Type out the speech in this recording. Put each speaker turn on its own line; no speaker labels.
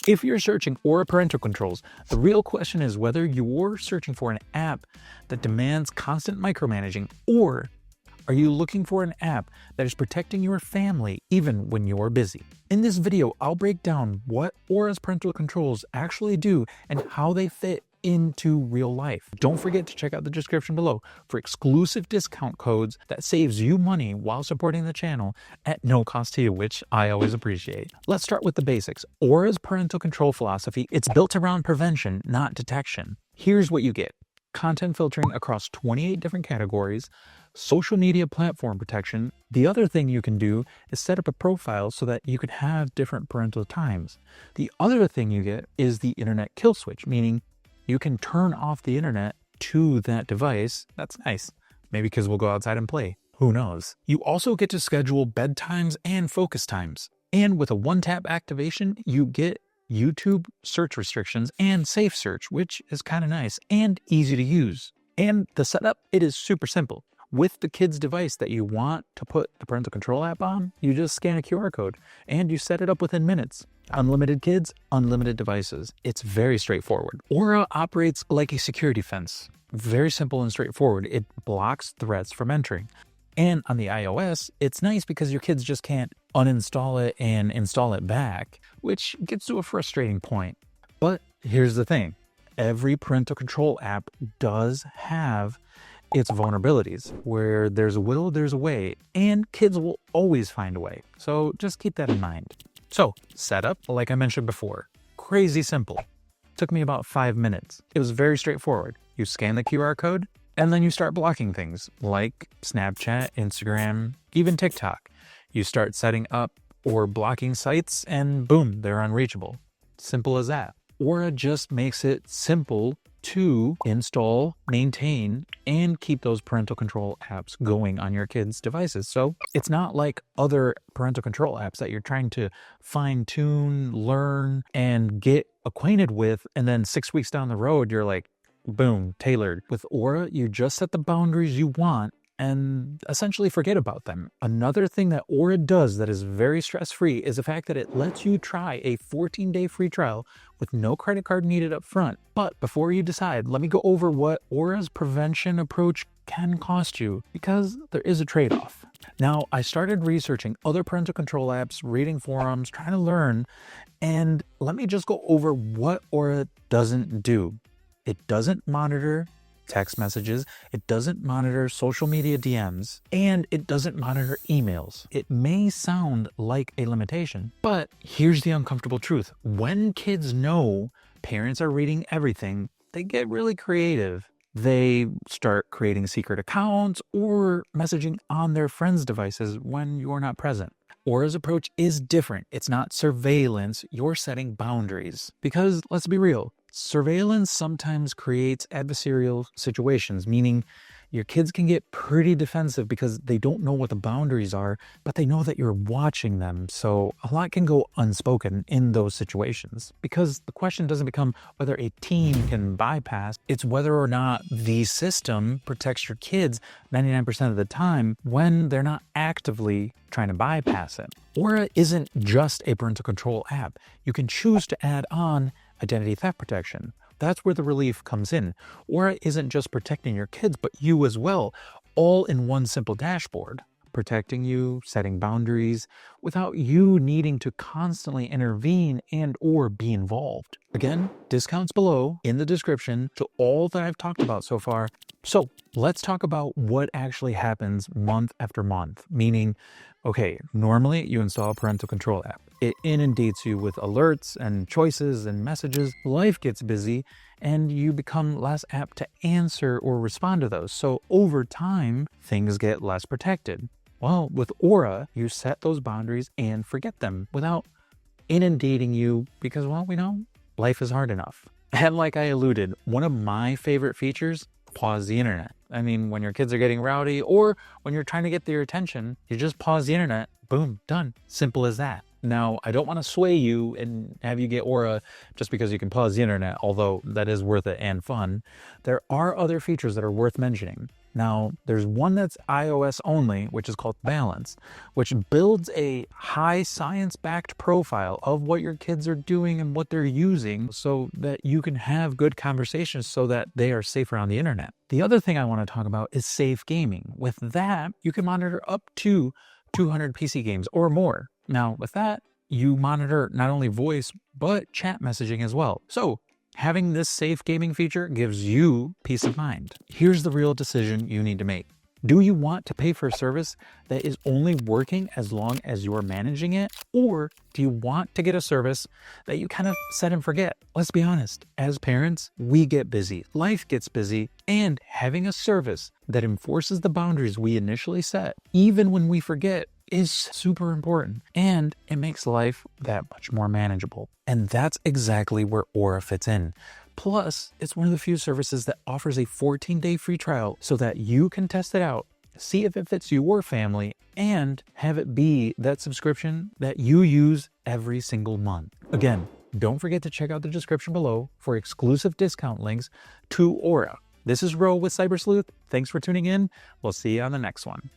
If you're searching Aura parental controls, the real question is whether you're searching for an app that demands constant micromanaging, or are you looking for an app that is protecting your family even when you're busy? In this video, I'll break down what Aura's parental controls actually do and how they fit into real life. Don't forget to check out the description below for exclusive discount codes that saves you money while supporting the channel at no cost to you, which I always appreciate. Let's start with the basics. Aura's parental control philosophy, it's built around prevention, not detection. Here's what you get. Content filtering across 28 different categories, social media platform protection. The other thing you can do is set up a profile so that you could have different parental times. The other thing you get is the internet kill switch, meaning you can turn off the internet to that device. That's nice. Maybe kids will go outside and play. Who knows? You also get to schedule bedtimes and focus times. And with a one-tap activation, you get YouTube search restrictions and SafeSearch, which is kind of nice and easy to use. And the setup, it is super simple. With the kid's device that you want to put the parental control app on, you just scan a QR code and you set it up within minutes. Unlimited kids, unlimited devices. It's very straightforward. Aura operates like a security fence. Very simple and straightforward. It blocks threats from entering. And on the iOS, it's nice because your kids just can't uninstall it and install it back, which gets to a frustrating point. But here's the thing. Every parental control app does have its vulnerabilities. Where there's a will, there's a way, and kids will always find a way. So just keep that in mind. So setup, like I mentioned before, crazy simple. Took me about 5 minutes. It was very straightforward. You scan the QR code, and then you start blocking things like Snapchat, Instagram, even TikTok. You start setting up or blocking sites, and boom, they're unreachable. Simple as that. Aura just makes it simple to install, maintain, and keep those parental control apps going on your kids' devices. So it's not like other parental control apps that you're trying to fine tune, learn, and get acquainted with. And then 6 weeks down the road, you're like, boom, tailored. With Aura, you just set the boundaries you want and essentially forget about them. Another thing that Aura does that is very stress-free is the fact that it lets you try a 14-day free trial with no credit card needed up front. But before you decide, let me go over what Aura's prevention approach can cost you, because there is a trade-off. Now, I started researching other parental control apps, reading forums, trying to learn, and let me just go over what Aura doesn't do. It doesn't monitor text messages, it doesn't monitor social media DMs, and it doesn't monitor emails. It may sound like a limitation, but here's the uncomfortable truth. When kids know parents are reading everything, they get really creative. They start creating secret accounts or messaging on their friends' devices when you're not present. Aura's approach is different. It's not surveillance, you're setting boundaries. Because let's be real, surveillance sometimes creates adversarial situations, meaning your kids can get pretty defensive because they don't know what the boundaries are, but they know that you're watching them. So a lot can go unspoken in those situations, because the question doesn't become whether a teen can bypass, it's whether or not the system protects your kids 99% of the time when they're not actively trying to bypass it. Aura isn't just a parental control app. You can choose to add on identity theft protection. That's where the relief comes in. Aura isn't just protecting your kids, but you as well, all in one simple dashboard. Protecting you, setting boundaries, without you needing to constantly intervene and or be involved. Again, discounts below in the description to all that I've talked about so far. So let's talk about what actually happens month after month, meaning, okay, normally you install a parental control app. It inundates you with alerts and choices and messages. Life gets busy and you become less apt to answer or respond to those. So over time, things get less protected. Well, with Aura, you set those boundaries and forget them without inundating you because, well, we know life is hard enough. And like I alluded, one of my favorite features, pause the internet. I mean, when your kids are getting rowdy or when you're trying to get their attention, you just pause the internet, boom, done. Simple as that. Now, I don't want to sway you and have you get Aura just because you can pause the internet, although that is worth it and fun. There are other features that are worth mentioning. Now, there's one that's iOS only, which is called Balance, which builds a high science-backed profile of what your kids are doing and what they're using so that you can have good conversations so that they are safer on the internet. The other thing I want to talk about is safe gaming. With that, you can monitor up to 200 PC games or more. Now, with that, you monitor not only voice, but chat messaging as well. So, having this safe gaming feature gives you peace of mind. Here's the real decision you need to make. Do you want to pay for a service that is only working as long as you're managing it? Or do you want to get a service that you kind of set and forget? Let's be honest, as parents, we get busy, life gets busy, and having a service that enforces the boundaries we initially set, even when we forget, is super important, and it makes life that much more manageable. And that's exactly where Aura fits in. Plus, it's one of the few services that offers a 14-day free trial so that you can test it out, see if it fits your family, and have it be that subscription that you use every single month. Again, don't forget to check out the description below for exclusive discount links to Aura. This is Ro with Cyber Sleuth. Thanks for tuning in. We'll see you on the next one.